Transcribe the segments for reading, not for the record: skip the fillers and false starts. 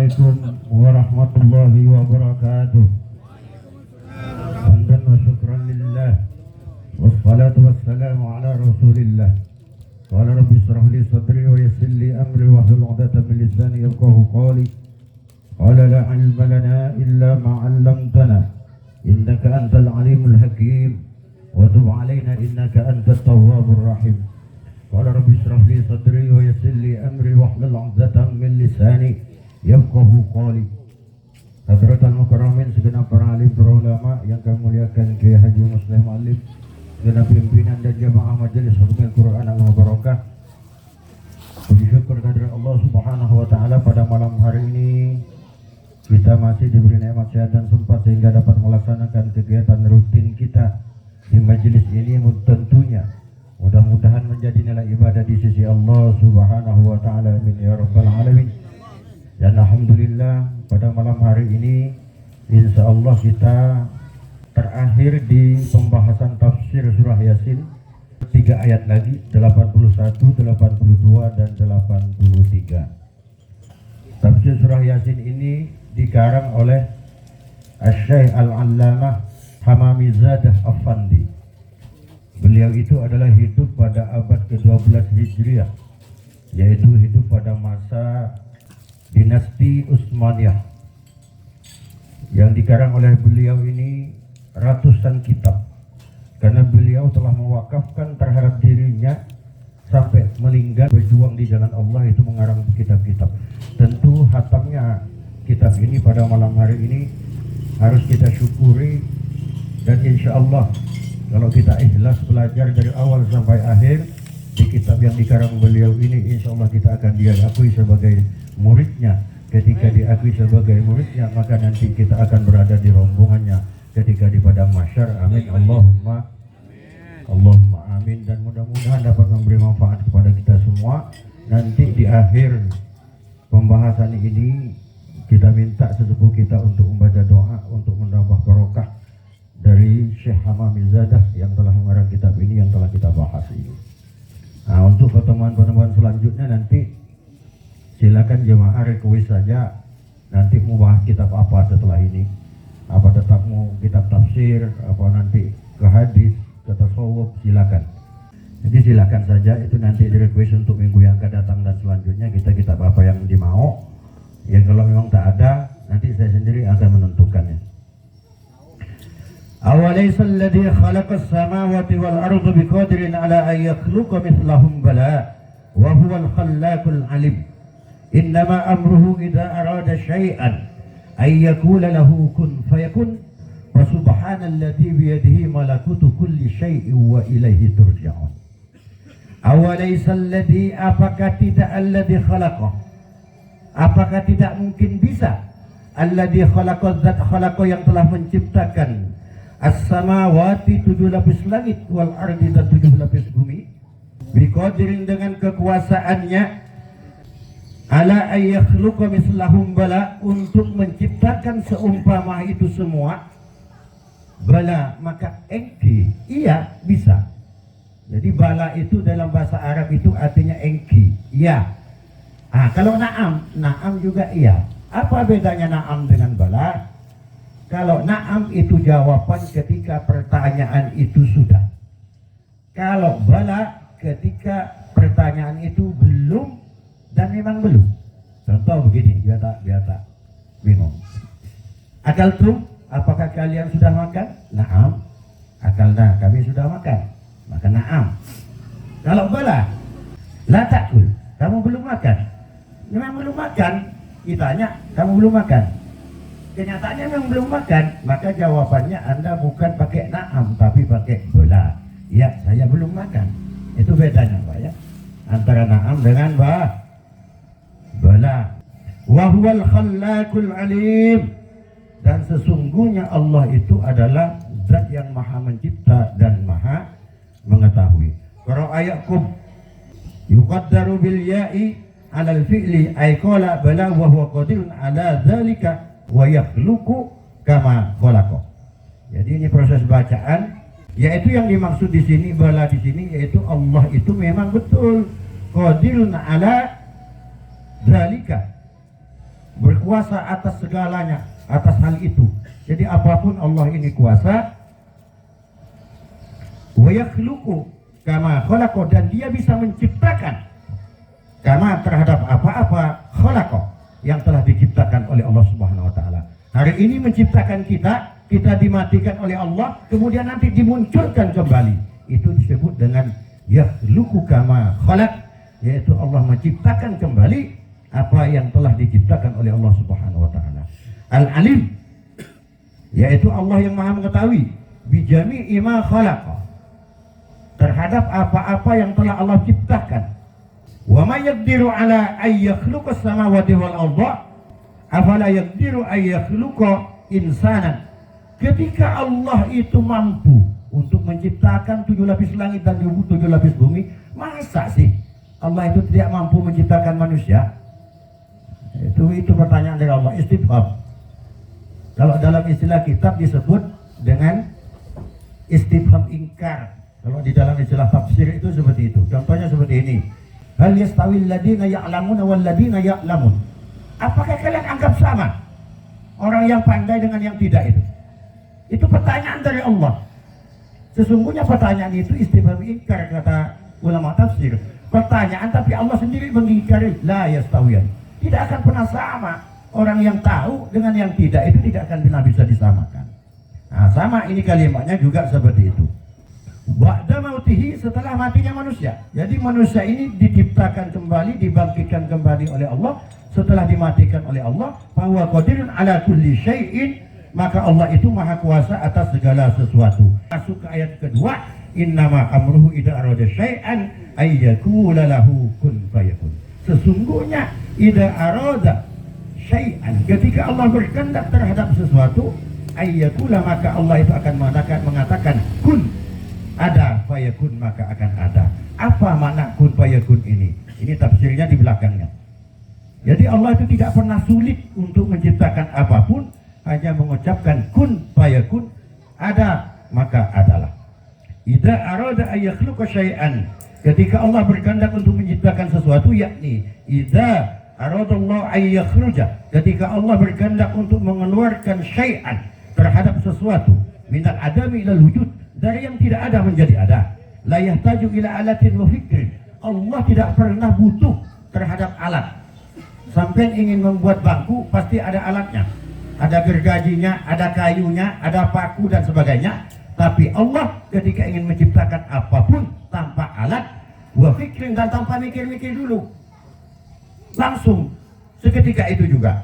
Assalamualaikum warahmatullahi wabarakatuh. Hamdan wa syukran lillah, wassalatu wassalamu ala rasulillah. Qala rabbi israh li sadri wa yassir li amri wahlul 'uqdatam min lisani yafqahu qawli. Qala la 'ilma lana illa ma 'allamtana innaka antal alimul hakim wa tub 'alaina innaka antat tawwabur rahim. Qala rabbi israh li sadri wa yassir li amri wahlul 'uqdatam min lisani yafqahu qawli. Hadratul mukarramin, segenap para alim, para ulama yang kami muliakan, Kiai Haji Muslim Alim, segenap pimpinan dan jamaah majelis Hafizul Quran al-Mubarakah. Puji syukur kehadirat Allah Subhanahu wa taala pada malam hari ini kita masih diberi nikmat sehat dan sempat sehingga dapat melaksanakan kegiatan rutin kita di majelis ini. Tentunya mudah-mudahan menjadi nilai ibadah di sisi Allah Subhanahu wa taala. Amin ya rabbal alamin. Dan alhamdulillah pada malam hari ini insya Allah kita terakhir di pembahasan tafsir surah Yasin. 3 ayat lagi, 81, 82 dan 83. Tafsir surah Yasin ini dikarang oleh Asy-Syaikh Al-Allamah Hamamizadah Affandi. Beliau itu adalah hidup pada abad ke-12 Hijriah, yaitu hidup pada masa dinasti Utsmaniyah. Yang dikarang oleh beliau ini ratusan kitab, karena beliau telah mewakafkan terhadap dirinya sampai meninggal berjuang di jalan Allah itu mengarang kitab-kitab. Tentu hatamnya kitab ini pada malam hari ini harus kita syukuri, dan insya Allah kalau kita ikhlas belajar dari awal sampai akhir di kitab yang dikarang beliau ini, insya Allah kita akan diakui sebagai muridnya. Ketika diakui sebagai muridnya, maka nanti kita akan berada di rombongannya ketika di padang mahsyar. Amin Allahumma amin. Dan mudah-mudahan dapat memberi manfaat kepada kita semua. Nanti di akhir pembahasan ini kita minta sesepuh kita untuk membaca doa untuk menambah barokah dari Syekh Hamamizadah yang telah mengarang kitab ini yang telah kita bahas ini. Nah, untuk pertemuan-pertemuan selanjutnya nanti silakan jemaah request saja, nanti mau bahas kitab apa setelah ini, apa tetap mau kitab tafsir, apa nanti ke hadis, ke tasawuf, silakan. Jadi silakan saja, itu nanti di request untuk minggu yang akan datang dan selanjutnya kita kitab apa yang dimau. Ya kalau memang tak ada, nanti saya sendiri akan menentukannya. Awalaysa alladhi khalaqas samawati wal arda biqadirin ala an yakhluqa mithlahum bala wa huwal khallaqul alim. Innama amruhu idza arada syai'an ay yaqula lahu kun fayakun. Wa subhanalladzi bi yadihi malakutu kulli syai'in wa ilaihi turja'un. Awalaysa alladzi, apakah tidak alladzi khalaqa, apakah tidak mungkin bisa alladzi khalaqa, zat khalaqa yang telah menciptakan as-samawati 7 lapis langit wal ardi dan 7 lapis bumi, biqadirin dengan kekuasaannya, ala ayyakhluqa mislahum bala, untuk menciptakan seumpama itu semua, bala maka engki, iya bisa. Jadi bala itu dalam bahasa Arab itu artinya engki, iya. Kalau na'am juga iya. Apa bedanya na'am dengan bala? Kalau na'am itu jawaban ketika pertanyaan itu sudah. Kalau bala ketika pertanyaan itu belum dan memang belum. Contoh begini, biar tak bingung. Akaltum, apakah kalian sudah makan? Na'am. Akalna, kami sudah makan. Maka na'am. Kalau bala, la ta'kul, kamu belum makan. Memang belum makan. Kitanya, kamu belum makan. Kenyataannya memang belum makan. Maka jawabannya Anda bukan pakai na'am, tapi pakai bala. Ya, saya belum makan. Itu bedanya Pak ya, antara na'am dengan bala. Wa huwal khallaqul alim, dan sesungguhnya Allah itu adalah zat yang maha mencipta dan maha mengetahui. Kalau ayatkum yuqaddaru bil ya'i alal fi'li ay qala bala wa huwa qadirun ala dzalika wa yakhluqu kama khalaqa. Jadi ini proses bacaan, yaitu yang dimaksud di sini bala di sini yaitu Allah itu memang betul qadirun ala dzalika, berkuasa atas segalanya, atas hal itu. Jadi apapun Allah ini kuasa. Wa yakhluqu kama khalaqa, dan dia bisa menciptakan kama terhadap apa-apa khalaqa yang telah diciptakan oleh Allah Subhanahu wa taala. Hari ini menciptakan kita dimatikan oleh Allah, kemudian nanti dimunculkan kembali. Itu disebut dengan yakhluqu kama khalaq, yaitu Allah menciptakan kembali apa yang telah diciptakan oleh Allah Subhanahu wa taala. Al-Alim, yaitu Allah yang Maha mengetahui bijami'i ma khalaqa, terhadap apa-apa yang telah Allah ciptakan. Wa may yaqdiru ala ay yakhluqa as-samawati wal arda afala yaqdiru ay yakhluqa insanan. Ketika Allah itu mampu untuk menciptakan 7 lapis langit dan 7 lapis bumi, masa sih Allah itu tidak mampu menciptakan manusia? Itu pertanyaan dari Allah, istifham. Kalau dalam istilah kitab disebut dengan istifham ingkar. Kalau di dalam istilah tafsir itu seperti itu. Contohnya seperti ini. Hal yastawil ladina ya'lamuna wal ladina ya'lamun. Apakah kalian anggap sama orang yang pandai dengan yang tidak itu? Itu pertanyaan dari Allah. Sesungguhnya pertanyaan itu istifham ingkar, kata ulama tafsir. Pertanyaan tapi Allah sendiri mengingkari, la yastawiyan. Tidak akan pernah sama. Orang yang tahu dengan yang tidak itu tidak akan pernah bisa disamakan. Nah, sama ini kalimatnya juga seperti itu. Ba'da mautihi, setelah matinya manusia. Jadi manusia ini diciptakan kembali, dibangkitkan kembali oleh Allah setelah dimatikan oleh Allah. Fahuwa qadirun ala kulli syai'in, maka Allah itu maha kuasa atas segala sesuatu. Masuk ke ayat kedua, innama amruhu idza arada syai'an ay yaqula lahu kun fayakun. Sesungguhnya idza arada syai'an, ketika Allah berkehendak terhadap sesuatu, ay yaqula, maka Allah itu akan mengatakan kun, ada, fayakun, maka akan ada. Apa makna kun fayakun ini? Ini tafsirnya di belakangnya. Jadi Allah itu tidak pernah sulit untuk menciptakan apapun, hanya mengucapkan kun fayakun, ada maka adalah. Idza arada ay yakhluqa syai'an, ketika Allah berkehendak untuk menciptakan sesuatu, yakni idza arada Allah ay yakhruja, ketika Allah berkehendak untuk mengeluarkan syai'an terhadap sesuatu, minal adami ilal wujud, dari yang tidak ada menjadi ada. La yahtaju ila alatin wa fikrin, Allah tidak pernah butuh terhadap alat. Sampai ingin membuat bangku pasti ada alatnya, ada gergajinya, ada kayunya, ada paku dan sebagainya. Tapi Allah ketika ingin menciptakan apapun tanpa alat, wa fikrin, dan tanpa mikir-mikir dulu, langsung seketika itu juga.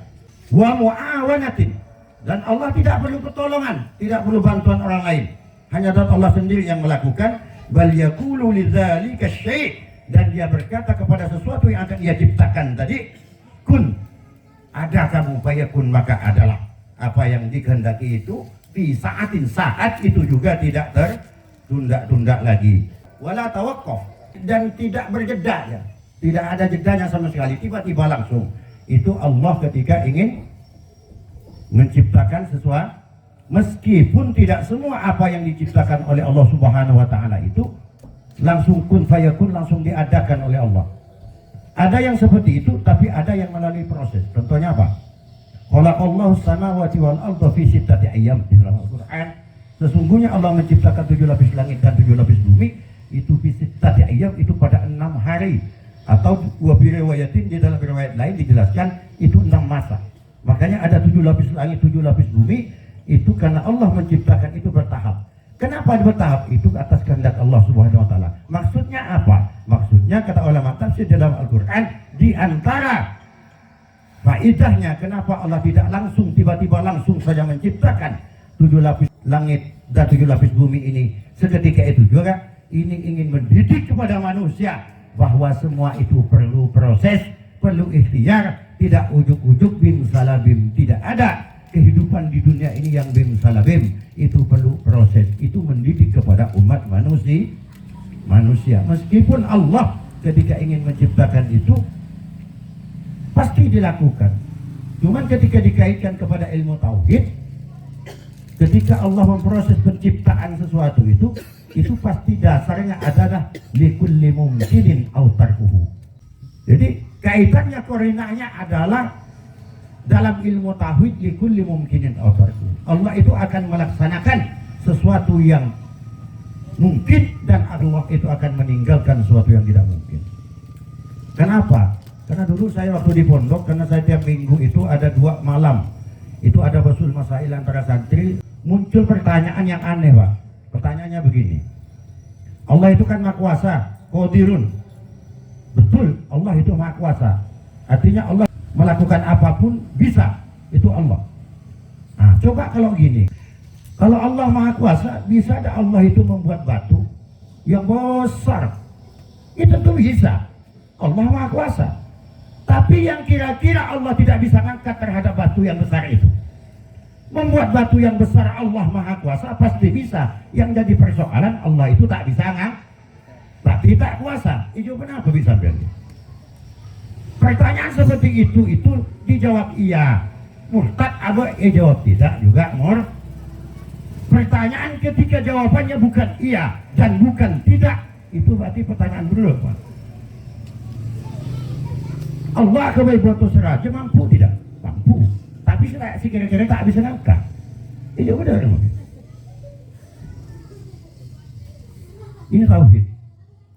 Wa mu'awanatin, dan Allah tidak perlu pertolongan, tidak perlu bantuan orang lain, hanya dan Allah sendiri yang melakukan. Bal yaqulu lidzalika syai', dan dia berkata kepada sesuatu yang akan dia ciptakan tadi, kun, ada kamu, fayakun, maka adalah. Apa yang dikehendaki itu di saatin, saat itu juga tidak tertunda-tunda lagi. Wala tawaqquf, dan tidak berjeda, ya, tidak ada jedanya sama sekali, tiba-tiba langsung. Itu Allah ketika ingin menciptakan sesuatu. Meskipun tidak semua apa yang diciptakan oleh Allah Subhanahu wa taala itu langsung kun fayakun, langsung diadakan oleh Allah. Ada yang seperti itu, tapi ada yang melalui proses. Contohnya apa? Khalaqallahu samawati wal arda fi sittati ayyam, di dalam Al-Qur'an. Sesungguhnya Allah menciptakan 7 lapis langit dan 7 lapis bumi itu fi sittati ayyam, itu pada 6 hari. Atau wa bi riwayatin, di dalam riwayat lain dijelaskan itu 6 masa. Makanya ada 7 lapis langit, 7 lapis bumi. Itu karena Allah menciptakan itu bertahap. Kenapa bertahap? Itu atas kehendak Allah Subhanahu wa taala. Maksudnya apa? Maksudnya kata ulama tafsir dalam Al-Qur'an, di antara faedahnya kenapa Allah tidak langsung tiba-tiba langsung saja menciptakan 7 lapis langit dan 7 lapis bumi ini seketika itu juga, ini ingin mendidik kepada manusia bahwa semua itu perlu proses, perlu ikhtiar, tidak ujuk-ujuk bim salabim, tidak ada kehidupan di dunia ini yang bim salabim, itu perlu proses. Itu mendidik kepada umat manusia. Meskipun Allah ketika ingin menciptakan itu pasti dilakukan, cuman ketika dikaitkan kepada ilmu tauhid, ketika Allah memproses penciptaan sesuatu itu pasti dasarnya adalah likulli mumkinin aw tarkuhu. Jadi kaitannya, koordinatnya adalah dalam ilmu tauhid likulli mumkinin aw tarku. Allah itu akan melaksanakan sesuatu yang mungkin dan Allah itu akan meninggalkan sesuatu yang tidak mungkin. Kenapa? Karena dulu saya waktu di pondok, karena saya tiap minggu itu ada 2 malam, itu ada basul masail antara santri, muncul pertanyaan yang aneh, Pak. Pertanyaannya begini, Allah itu kan maha kuasa, qadirun. Betul, Allah itu maha kuasa. Artinya Allah melakukan apapun bisa, itu Allah. Nah, coba kalau gini, kalau Allah maha kuasa, bisa ada Allah itu membuat batu yang besar? Itu tentu bisa. Allah maha kuasa. Tapi yang kira-kira Allah tidak bisa angkat terhadap batu yang besar itu. Membuat batu yang besar Allah maha kuasa pasti bisa. Yang jadi persoalan Allah itu tak bisa ngangkat, tapi tak kuasa. Itu kenapa bisa berarti? Pertanyaan seperti itu dijawab iya. Murtad atau jawab tidak juga Pertanyaan ketika jawabannya bukan iya dan bukan tidak, itu berarti pertanyaan berulur, Pak. Allah kembali buat seraja mampu tidak? Mampu. Tapi si kira-kira tak bisa ngangkat. Itu benar. Ini tauhid.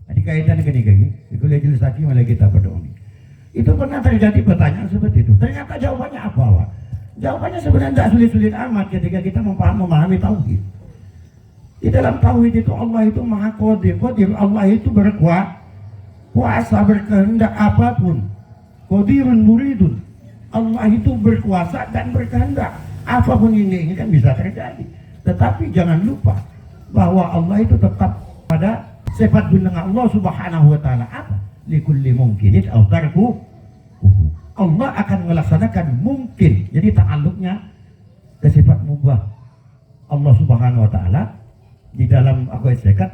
Jadi kaitan dengan ini, kuliah jelas lagi malah kita berdoa. Itu pernah terjadi pertanyaan seperti itu. Ternyata jawabannya apa, Pak? Jawabannya sebenarnya tidak sulit-sulit amat ketika kita memahami tauhid. Di dalam tauhid itu Allah itu maha qadir. Allah itu berkuasa, berkehendak apapun. Qadirun muridun. Allah itu berkuasa dan berkehendak. Apapun ini kan bisa terjadi. Tetapi jangan lupa bahwa Allah itu tetap pada sifat gunung Allah Subhanahu wa taala. Apa? Likulli mungkinin aw tarku. Allah akan melaksanakan mungkin. Jadi ta'alluqnya ke sifat mubah Allah Subhanahu wa taala di dalam aqaid zakat,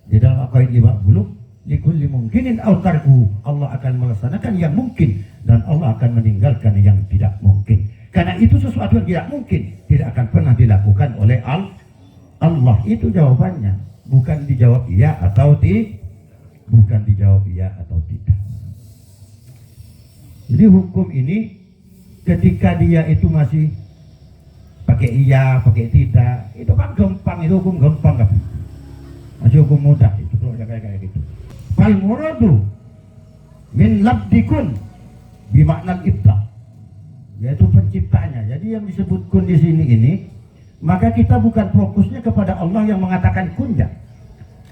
di dalam aqaid 50, likulli mungkinin aw tarku. Allah akan melaksanakan yang mungkin dan Allah akan meninggalkan yang tidak mungkin. Karena itu sesuatu yang tidak mungkin tidak akan pernah dilakukan oleh Allah. Itu jawabannya. Bukan dijawab iya atau bukan dijawab iya atau tidak. Jadi hukum ini ketika dia itu masih pakai iya, pakai tidak, itu kan gampang, itu hukum gampang kan? Masih hukum mudah itu kalau kayak gitu. Fal muradu min labdikun bimakna ibda, yaitu penciptanya. Jadi yang disebut kun di sini ini, maka kita bukan fokusnya kepada Allah yang mengatakan kunja,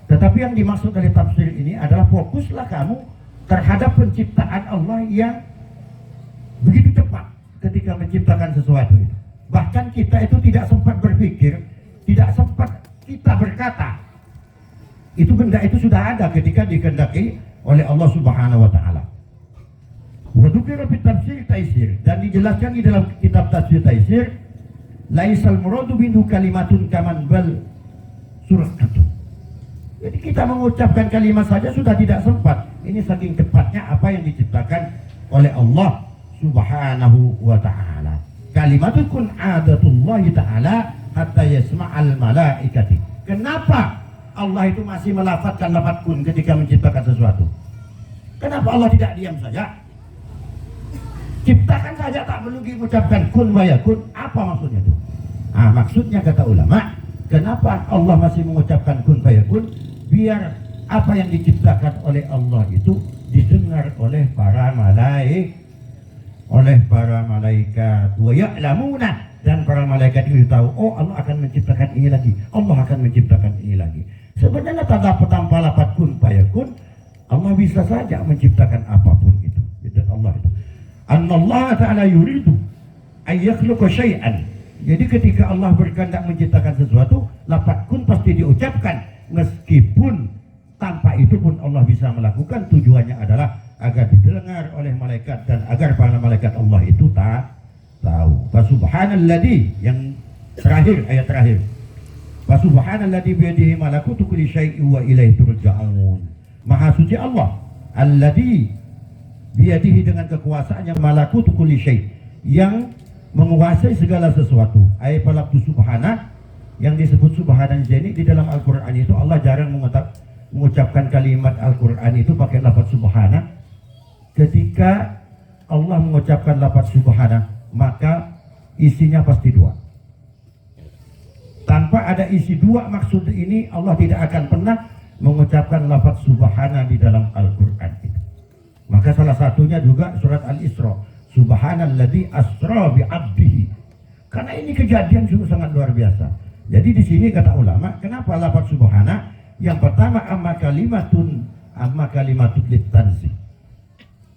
tetapi yang dimaksud dari tafsir ini adalah fokuslah kamu terhadap penciptaan Allah yang begitu cepat ketika menciptakan sesuatu itu. Bahkan kita itu tidak sempat berpikir, tidak sempat kita berkata. Itu benda itu sudah ada ketika dikehendaki oleh Allah Subhanahu wa taala. Wa dzukira fi tafsir Taisir, dan dijelaskan di dalam kitab tafsir Taisir, laisal muradu minhu kalimatun kaman bal suratun. Jadi kita mengucapkan kalimat saja sudah tidak sempat. Ini saking cepatnya apa yang diciptakan oleh Allah Subhanahu wa ta'ala. Kalimatun kun adatullahi ta'ala hatta yasma'al malaikati. Kenapa Allah itu masih melafadzkan lafaz kun ketika menciptakan sesuatu? Kenapa Allah tidak diam saja? Ciptakan saja tak perlu diucapkan kun wa yakun. Apa maksudnya itu? Maksudnya kata ulama, kenapa Allah masih mengucapkan kun wa yakun? Biar apa yang diciptakan oleh Allah itu didengar oleh para malaikat, wa ya'lamuna, dan para malaikat itu tahu, oh Allah akan menciptakan ini lagi, Allah akan menciptakan ini lagi. Sebenarnya tanpa lafaz kun fayakun, Allah bisa saja menciptakan apapun itu. Itu Allah itu. Annallahu ta'ala yuridu ay yakhluqa syai'an. Jadi ketika Allah berkehendak menciptakan sesuatu, lafaz kun pasti diucapkan, meskipun tanpa itu pun Allah bisa melakukan. Tujuannya adalah agar didengar oleh malaikat dan agar para malaikat Allah itu tak tahu. Fasubhanalladzi, yang terakhir, ayat terakhir. Fasubhanalladzi biyadihi malakutu kulli syai'in wa ilaihi turja'un. Maha suci Allah, alladzi biyadihi, dengan kekuasaannya, malakutu kulli syai', yang menguasai segala sesuatu. Ayat palabtu subhana, yang disebut subhanan ini di dalam Al-Qur'an itu Allah jarang mengucapkan kalimat Al-Qur'an itu pakai lafaz subhana. Ketika Allah mengucapkan lafaz subhana, maka isinya pasti dua. Tanpa ada isi dua maksud ini, Allah tidak akan pernah mengucapkan lafaz subhana di dalam Al-Quran itu. Maka salah satunya juga surat Al-Isra, subhanalladzi asra bi'abdihi. Karena ini kejadian sungguh sangat luar biasa. Jadi di sini kata ulama, kenapa lafaz subhana? Yang pertama amma kalimatun litanzih.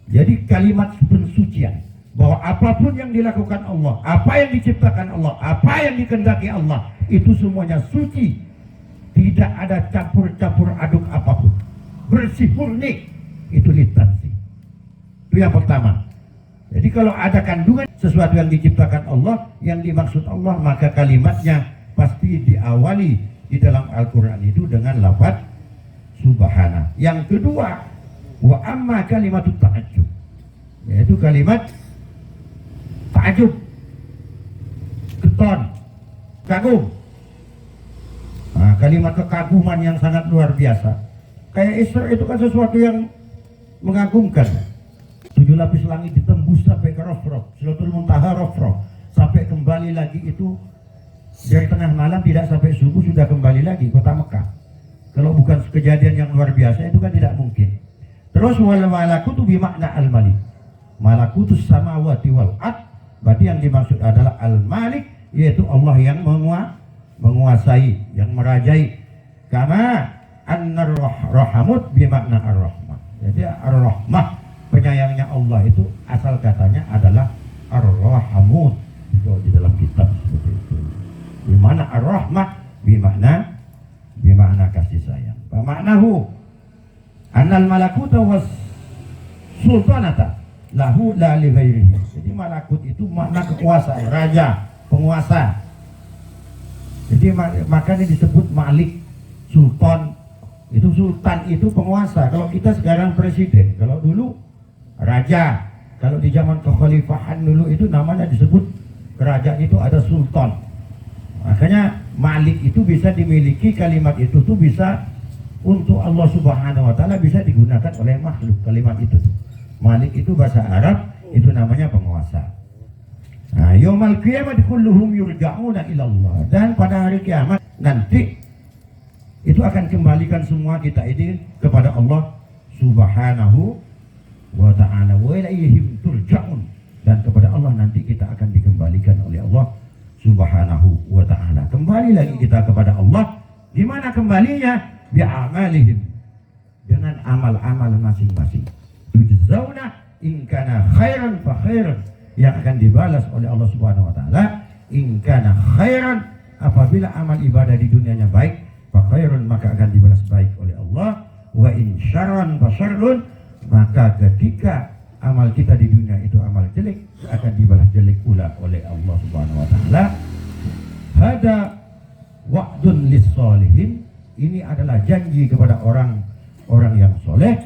Jadi kalimat pensucian, bahwa apapun yang dilakukan Allah, apa yang diciptakan Allah, apa yang dikehendaki Allah, itu semuanya suci, tidak ada campur-campur aduk apapun, bersih murni, itu litanzih. Itu yang pertama. Jadi kalau ada kandungan sesuatu yang diciptakan Allah, yang dimaksud Allah, maka kalimatnya pasti diawali di dalam Al-Quran itu dengan lafaz subhana. Yang kedua, wa amma kalimatut ta'ajjub, yaitu kalimat ta'ajjub, keton, kagum. Nah, kalimat kekaguman yang sangat luar biasa. Kayak Isra itu kan sesuatu yang mengagumkan. 7 lapis langit ditembus sampai ke Rafraf, Sidratul Muntaha Rafraf, sampai kembali lagi itu dari tengah malam tidak sampai subuh sudah kembali lagi kota Mekah. Kalau bukan kejadian yang luar biasa itu kan tidak mungkin. Terus wal malakutu bi makna al malik, malakutus samawati wal ard, berarti yang dimaksud adalah al malik, yaitu Allah yang menguasai, yang merajai. Kama annar rahamut bi makna ar-rahmah. Jadi ar-rahmah, penyayangnya Allah itu asal katanya adalah ar-rahamut. Itu di dalam kitab seperti itu. Di mana ar-rahmah bi makna kasih sayang. Fa maknahu annal malakuta was sultanata lahu la li ghairihi. Jadi malakut itu makna kekuasaan, raja, penguasa. Jadi makanya disebut malik, sultan. Itu sultan itu penguasa. Kalau kita sekarang presiden, kalau dulu raja. Kalau di zaman kekhalifahan dulu itu namanya disebut kerajaan itu ada sultan. Makanya malik itu bisa dimiliki, kalimat itu tuh bisa untuk Allah Subhanahu wa taala bisa digunakan oleh makhluk. Kalimat itu tuh. Malik itu bahasa Arab, itu namanya penguasa. Nah, yaumul qiyamah kulluhum yurja'una ila Allah. Dan pada hari kiamat nanti itu akan kembalikan semua kita ini kepada Allah Subhanahu wa ta'ala. Wa ilaihim turja'un. Dan kepada Allah nanti kita akan dikembalikan oleh Allah Subhanahu wa ta'ala. Kembali lagi kita kepada Allah. Di mana kembalinya? Bi'amalihim, dengan amal-amal masing-masing. Tujzauna in kana khairan fa khairan, yang akan dibalas oleh Allah Subhanahu wa ta'ala. In kana khairan, apabila amal ibadah di dunianya baik, fa khairun, maka akan dibalas baik oleh Allah. Wa in syarran fa syarrun, maka ketika amal kita di dunia itu amal jelek, akan dibalas jelek pula oleh Allah Subhanahu wa ta'ala. Hada wa'dun lis-shalihin, ini adalah janji kepada orang-orang yang soleh.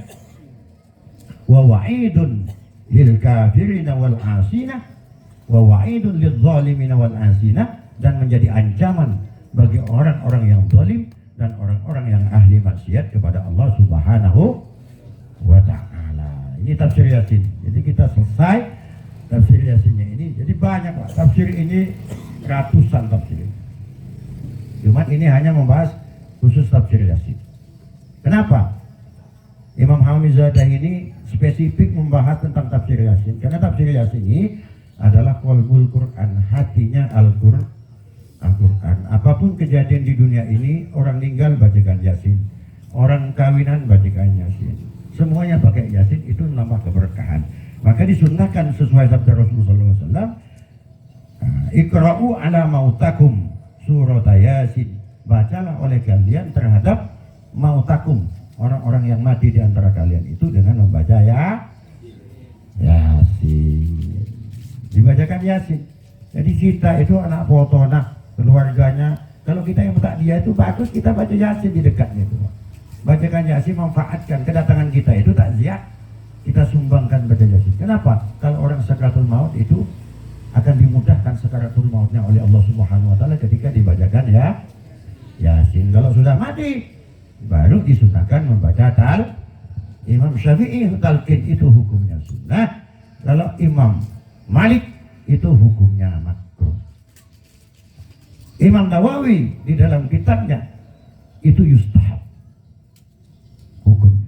Wa wa'idun lil kafirina wal asina, wa wa'idun lil zalimina wal asina, dan menjadi ancaman bagi orang-orang yang zalim dan orang-orang yang ahli maksiat kepada Allah Subhanahu wa ta'ala. Ini tafsir Yasin. Jadi kita selesai tafsir Yasinnya ini. Jadi banyak lah tafsir ini, ratusan tafsir. Cuma ini hanya membahas khusus tafsir Yasin. Kenapa Imam Hamizadah ini spesifik membahas tentang tafsir Yasin? Karena tafsir Yasin ini adalah qalbul Quran, hatinya Al-Quran. Apapun kejadian di dunia ini, orang meninggal bacakan Yasin, orang kawinan bacakan Yasin, semuanya pakai Yasin, itu menambah keberkahan. Maka disunnahkan sesuai sabda Rasulullah SAW, Iqra'u ala mautakum surat Yasin, bacalah oleh kalian terhadap mautakum, orang-orang yang mati di antara kalian itu, dengan membaca Yasin. Dibacakan Yasin. Jadi kita itu anak foto, keluarganya, kalau kita yang takziah itu bagus, kita baca Yasin di dekatnya itu. Bacakan Yasin, manfaatkan kedatangan kita itu takziah, kita sumbangkan baca Yasin. Kenapa? Kalau orang sakaratul maut itu akan dimudahkan sakaratul mautnya oleh Allah Subhanahu wa ta'ala ketika dibacakan Yasin. Kalau sudah mati baru disunahkan membaca Imam Syafi'i talqin itu hukumnya sunnah. Kalau Imam Malik itu hukumnya makruh. Imam Nawawi di dalam kitabnya itu yustahab hukumnya.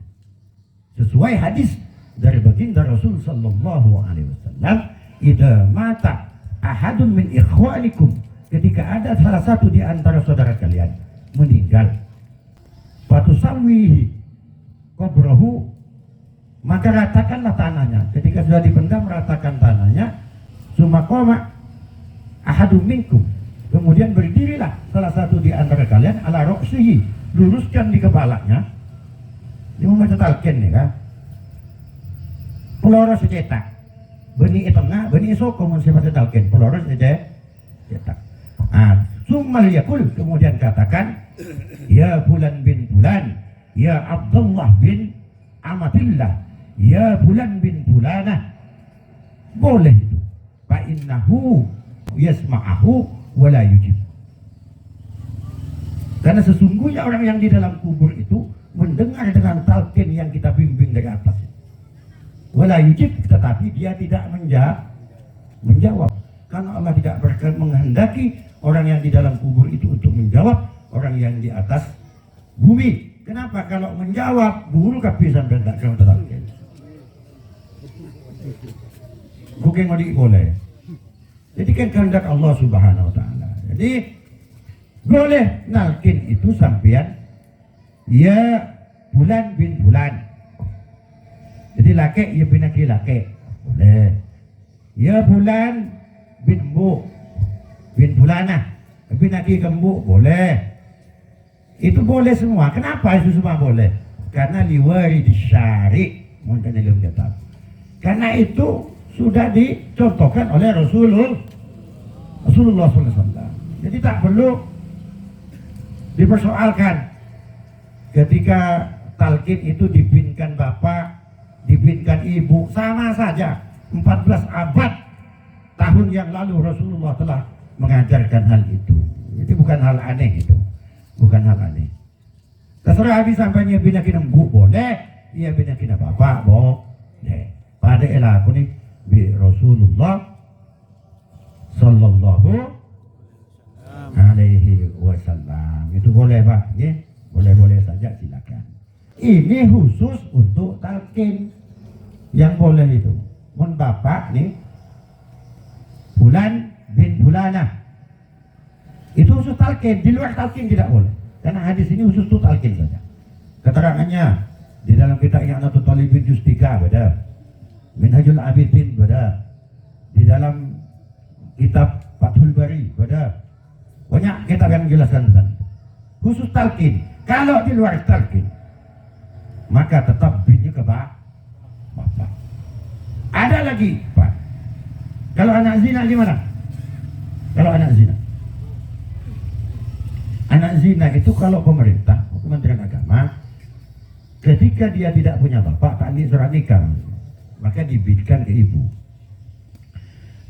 Sesuai hadis dari baginda Rasul sallallahu alaihi wasallam, "Idza mata ahadun min ikhwanikum," ketika ada salah satu di antara saudara kalian meninggal, "fatusawihi qabrahu," maka ratakanlah tanahnya. Ketika sudah dipendam, ratakan tanahnya. "Sumaqama ahadun minkum," kemudian berdirilah salah satu di antara kalian, "ala ru'sihi," luruskan di kepalanya. Ini membaca talqin nih kan. Peloro secetak. Beni tengah, beni soko mun sifat talqin. Peloro secetak. Summal yakul, kemudian katakan, "Ya Fulan bin Fulan, ya Abdullah bin Amatillah, ya Fulan bin Fulanah." Boleh itu. Fa innahu yasma'ahu wa la yujib. Karena sesungguhnya orang yang di dalam kubur itu mendengar dengan talqin yang kita bimbing dari atas. Wala yujib, tetapi dia tidak menjawab. Karena Allah tidak menghendaki orang yang di dalam kubur itu untuk menjawab orang yang di atas bumi. Kenapa? Kalau menjawab, buru kapi sampai tak kena talqin. Bukan mau boleh. Jadi kan kehendak Allah Subhanahu wa taala. Jadi boleh nalkin itu sampean, ya Fulan bin Fulan. Jadi laki ya bin laki boleh. Ya Fulan bin Bu bin Fulanah bin Gembu boleh. Itu boleh semua. Kenapa itu semua boleh? Karena liwari disyari mungkin dalam kitab. Karena itu sudah dicontohkan oleh Rasulullah SAW. Jadi tak perlu dipersoalkan. Ketika talqin itu dibinkan bapak, dibinkan ibu, sama saja. 14 abad tahun yang lalu Rasulullah telah mengajarkan hal itu. Jadi bukan hal aneh itu. Bukan hal aneh. Terserah habis sampainya binakin embu boleh, iya binakin bapak boleh. Pada aku nih bi Rasulullah sallallahu alaihi wasallam. Itu boleh Pak, ya? Boleh-boleh saja silakan. Ini khusus untuk talqin yang boleh itu. Mun bapak nih Fulan bin Fulanah. Itu khusus talqin, di luar talqin tidak boleh. Karena hadis ini khusus untuk talqin saja. Keterangannya di dalam kitab I'anatul Talibin juz 3 beda. Minhajul Abidin beda. Di dalam kitab Fathul Bari beda. Banyak kitab yang menjelaskan tentang khusus talqin. Kalau di luar talqin, maka tetap binnya ke bapak. Ada lagi Pak. Kalau anak zina gimana? Kalau anak zina, anak zina itu kalau pemerintah, Kementerian Agama, ketika dia tidak punya bapak, tak surat nikah, maka dibidkan ke ibu.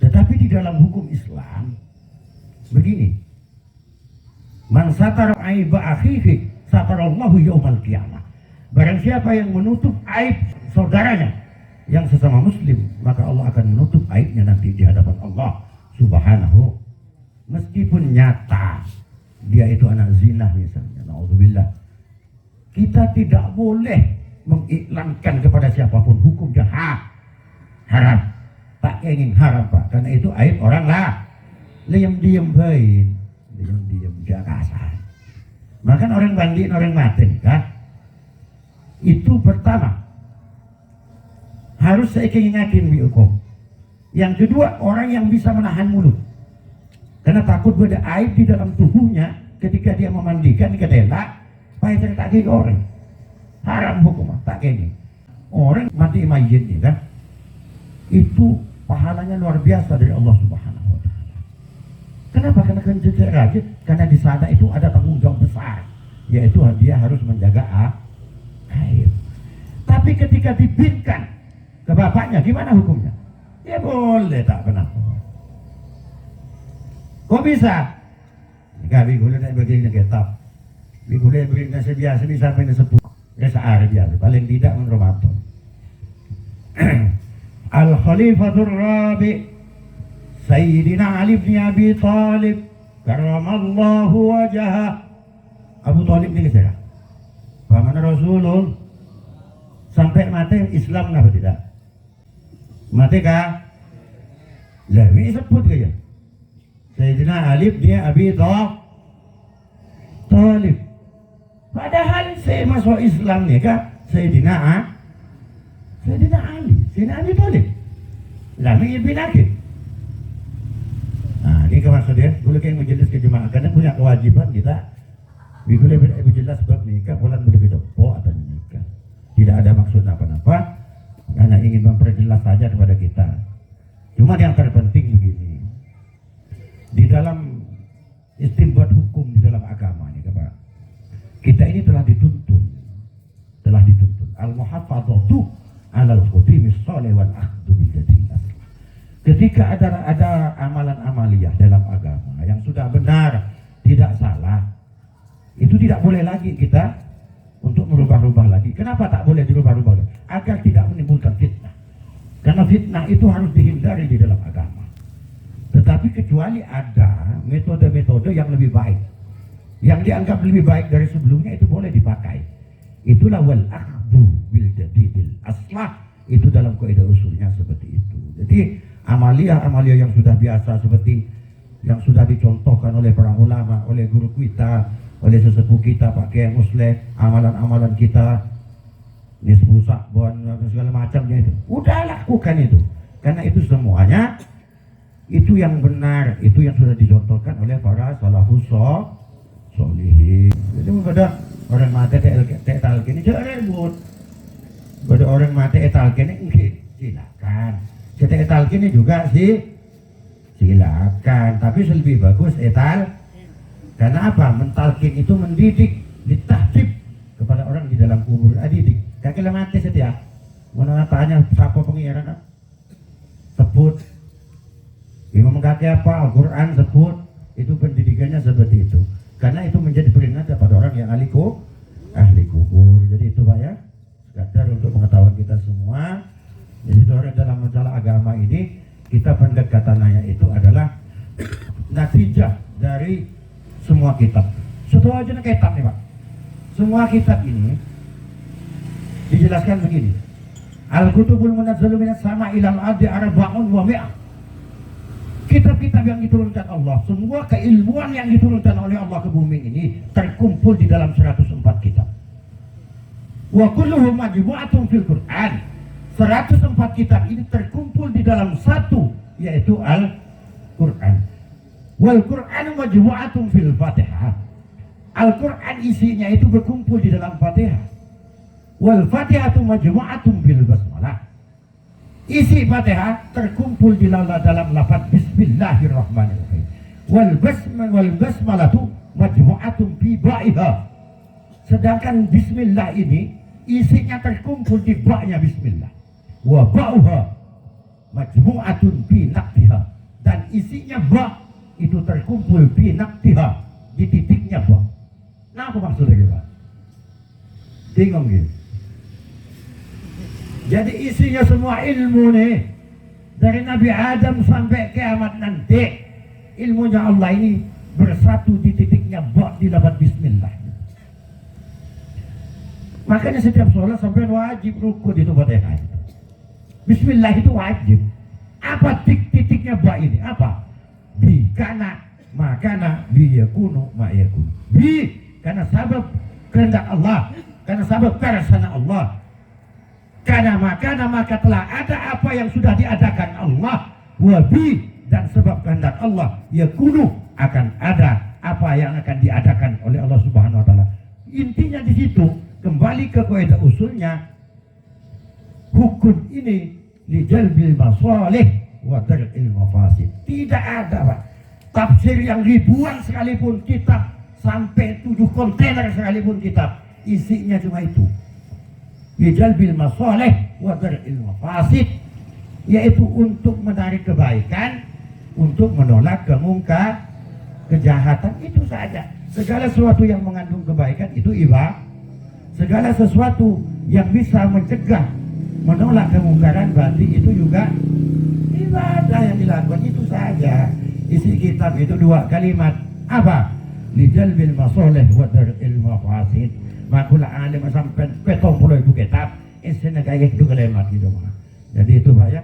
Tetapi di dalam hukum Islam begini, man satara aiba akhihi satarallahu yaumal qiyamah. Barang siapa yang menutup aib saudaranya yang sesama muslim, maka Allah akan menutup aibnya nanti di hadapan Allah Subhanahu. Meskipun nyata dia itu anak zina misalnya, naudzubillah, kita tidak boleh mengiklankan kepada siapapun hukumnya haram. Tak ingin haram Pak, karena itu aib orang lah. Diam baik, diam jagasan. Maka orang bandit, orang mati kan? Itu pertama harus seiking-yakin hukum. Yang kedua, orang yang bisa menahan mulut. Karena takut ada aib di dalam tubuhnya ketika dia memandikan kedela, supaya tidak tak goreng. Haram hukum, tak gini. Orang mati mayit ini kan, itu pahalanya luar biasa dari Allah Subhanahu wa taala. Kenapa? Karena kan raja, karena di sana itu ada tanggung jawab besar, yaitu dia harus menjaga aib. Tapi ketika dibinkan ke bapaknya, gimana hukumnya? Ya boleh, tak kenapa. Kok bisa? Jika bigule nak bagi kitab, bigule beri nasi biasa ni sampai nasi 10, nasi biasa, paling tidak menurut Ramadan. Al-Khalifatul Rabi' Sayyidina Ali bin Abi Thalib karramallahu wajhah. Abu Thalib ini saya. Paman Rasulullah sampai mati Islam apa tidak? Mati kah? Lah ini sebut kaya. Sayyidina Ali bin Abi Thalib. Padahal saya masuk Islam nih kah? Sayyidina Ali, Sayyidina Abi Thalib. Lah ini bin Akid. Nah, ini maksudnya, boleh kayak majelis kejemaah karena punya kewajiban kita. Boleh jelas sebab nikah, bulan boleh kita atau nikah. Tidak ada maksud apa-apa, karena ingin memperjelas saja kepada kita. Cuma yang terpenting begini, di dalam istinbat hukum di dalam agama ini, Pak, kita ini telah dituntun. Al-muhafadzatu 'alal khutimis shalih wal akhdhu bil jadil. Ketika ada amalan amaliyah dalam agama yang sudah benar, tidak salah, itu tidak boleh lagi kita untuk merubah-rubah lagi. Kenapa tak boleh dirubah-rubah lagi? Agar tidak menimbulkan fitnah. Karena fitnah itu harus dihindari di dalam agama. Tetapi kecuali ada metode-metode yang lebih baik, yang dianggap lebih baik dari sebelumnya, itu boleh dipakai. Itulah wal akhdhu bil jadidil aslah, itu dalam kaidah usulnya seperti itu. Jadi amalia-amalia yang sudah biasa seperti yang sudah dicontohkan oleh para ulama, oleh guru kita, oleh sesepuh kita, Pak Kiai Muslim, amalan-amalan kita, nisfu sakbon, segala macamnya itu, udah lakukan itu. Karena itu semuanya, itu yang benar, itu yang sudah dicontohkan oleh para salafus sholihin. Jadi pada orang mati talqin ini jangan ribut. Pada orang mati talqin ini silakan. Kita talqin ini juga silakan, tapi lebih bagus karena apa? Mentalkin itu mendidik, ditahjib kepada orang di dalam kubur. Didik. Kakek mati setiap. Mana tanya siapa pengiran? Sebut. Imam kakek apa? Al-Quran sebut. Itu pendidikannya seperti itu. Karena itu menjadi peringatan pada orang yang ahli kubur. Jadi itu Pak ya. Sekadar untuk pengetahuan kita semua. Jadi orang dalam masalah agama ini, kita pendekatannya itu adalah natijah dari semua kitab. Setelah aja kitab nih Pak. Semua kitab ini dijelaskan begini. Al-kutubul munazzalu minas sama ilal ardi arba'un wa mi'ah. Kitab-kitab yang diturunkan Allah, semua keilmuan yang diturunkan oleh Allah ke bumi ini terkumpul di dalam 104 kitab. Wa kulluhum majmu'atun fil Qur'an. 104 kitab ini terkumpul di dalam satu, yaitu Al-Quran. Wal Quran majmu'atun fil Fatihah. Al-Quran isinya itu berkumpul di dalam Fatihah. Wal Fatihatu majmu'atun fil Basmalah. Isi Fatihah terkumpul di dalam lafaz Bismillahirrahmanirrahim. Wal Basmalatu majmu'atun fi ba'iha. Sedangkan Bismillah ini isinya terkumpul di ba'nya Bismillah. Wa ba'uha majmu'atun fi naqtiha. Dan isinya ba' itu terkumpul fi naqtiha, di titiknya ba'. Nah, apa maksudnya gitu Pak? Bingung gitu. Jadi isinya semua ilmu nih, dari Nabi Adam sampai kiamat nanti, ilmunya Allah ini bersatu di titiknya ba' di lafaz Bismillah. Makanya setiap sholat sampai wajib rukun itu Fatihah. Bismillah itu wajib. Apa titiknya ba' ini? Apa? Bi kana makana bi yakunu ma yakun. Bi karena sabab kehendak Allah, karena sabab karasana Allah. Karena maka telah ada apa yang sudah diadakan Allah. Wa bi dan sebab kehendak Allah yakunu akan ada apa yang akan diadakan oleh Allah Subhanahu wa taala. Intinya di situ, kembali ke kaidah usulnya, hukum ini lijalbil masalih wa dar'il mafasid. Tidak ada Pak tafsir yang ribuan sekalipun kitab, sampai 7 kontainer sekalipun kitab, isinya cuma itu. Lijalbil masalih wa dar'il mafasid, yaitu untuk menarik kebaikan, untuk menolak kejahatan, itu saja. Segala sesuatu yang mengandung kebaikan itu ibadah. Segala sesuatu yang bisa mencegah Menolak kemungkaran berarti itu juga ibadah yang dilakukan itu saja. Isi kitab itu 2 kalimat. Apa? Lijalbil masoleh wa dar'il mafasid. Makula alim sampai 70 kitab. Isinya kayak itu kalimat gitu. Jadi itu Pak ya.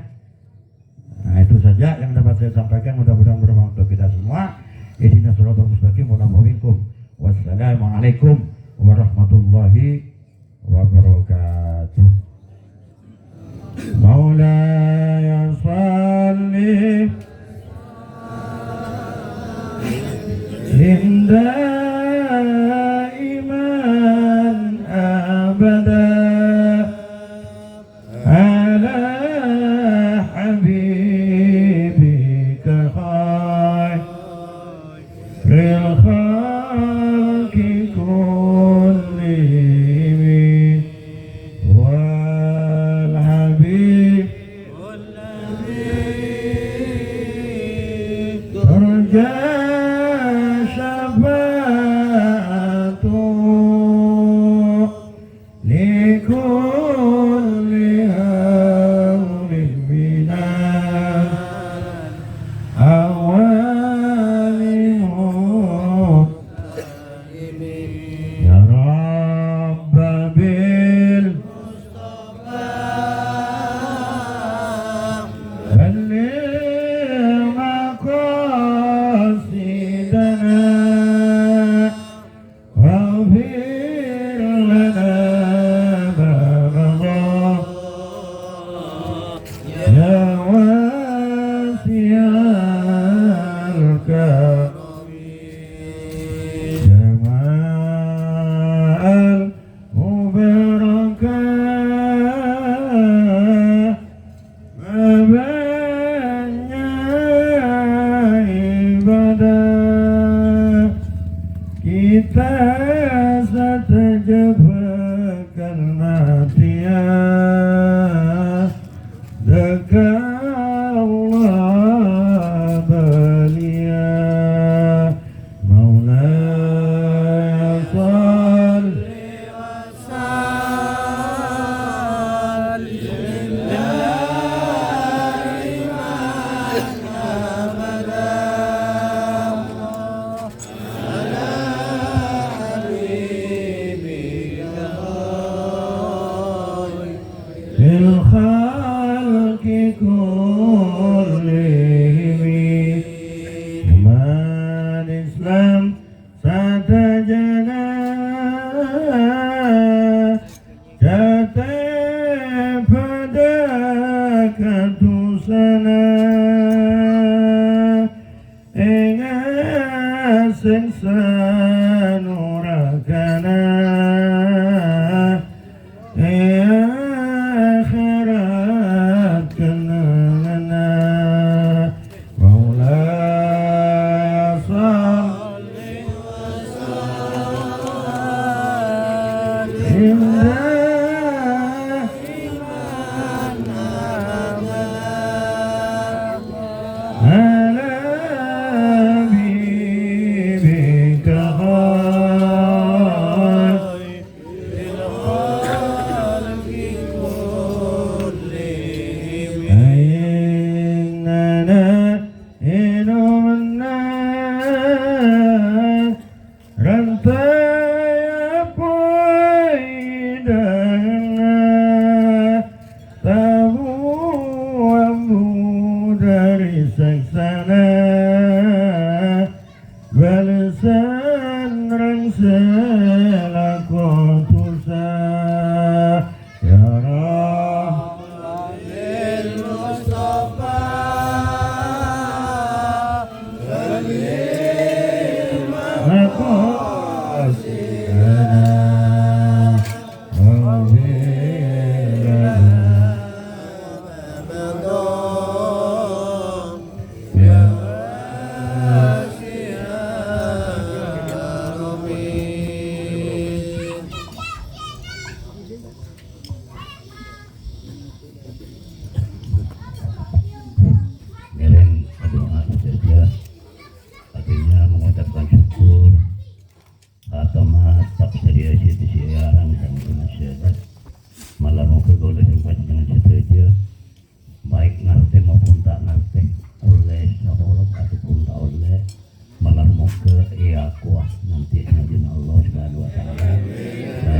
Nah itu saja yang dapat saya sampaikan, mudah-mudahan bermanfaat untuk kita semua. Ihdinas shiratal mustaqim wa la minkum. Wassalamualaikum warahmatullahi wabarakatuh. Maulaya salli daiman abada ala habibika khairil khalqi kullihim wal habib tarja syafa'atu likulli hawlin minal awalimu ya Rabba bil balligh maqasidana waghfir lana ma madaa ya wasi'al karam jama'al mubarakah mabanya ibadah kita satajabkan natiyah Daka Allah balia Maulaya salli wa sallim daiman abada ala habibika khairil khalqi kullihim umat Islam satajana jatuh pada katusana ingat siksa nurakana akhirat kenangana Maulaya salli wa sallim daiman ala habibika khairil khalqi kullihim innana ilumna rantai poidana tabuamu dari saksana balasan rangsela kotusa ya Rahmanil Mustafa balil maqasidana waghfir lana ma madaa ya wasi'al karamin. Mereng doa saja, artinya mengucapkan syukur atau tak sedia siarang dan masyarakat malam boleh yang panjang saja baik ngerti maupun tak ngerti oleh syahuluk ataupun tak oleh malah moga iya kuah nanti najin Allah subhanahu wa ta'ala